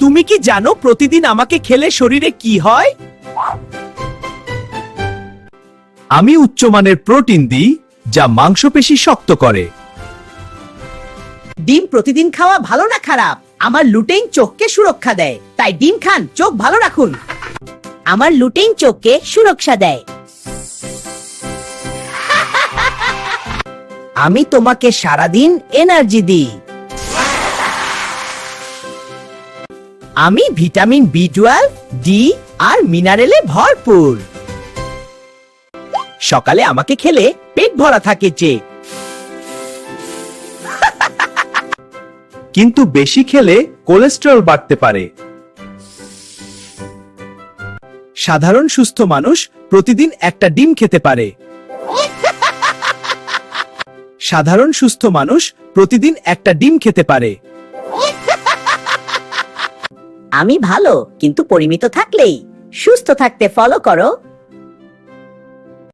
তুমি কি জানো প্রতিদিন আমাকে খেলে শরীরে কি হয়? আমি উচ্চমানের প্রোটিন দিই, যা মাংসপেশি শক্ত করে। ডিম প্রতিদিন খাওয়া ভালো না খারাপ? আমার লুটেইন চোখকে সুরক্ষা দেয়, তাই ডিম খান, চোখ ভালো রাখুন। আমার লুটেইন চোখকে সুরক্ষা দেয়। আমি তোমাকে সারাদিন এনার্জি দিই। আমি ভিটামিন B12, ডি আর মিনারেলে ভরপুর। সকালে আমাকে খেলে পেট ভরা থাকে যে। কিন্তু বেশি খেলে কোলেস্টেরল বাড়তে পারে। সাধারণ সুস্থ মানুষ প্রতিদিন একটা ডিম খেতে পারে। সাধারণ সুস্থ মানুষ প্রতিদিন একটা ডিম খেতে পারে। আমি ভালো, কিন্তু পরিমিত থাকলেই। সুস্থ থাকতে ফলো করো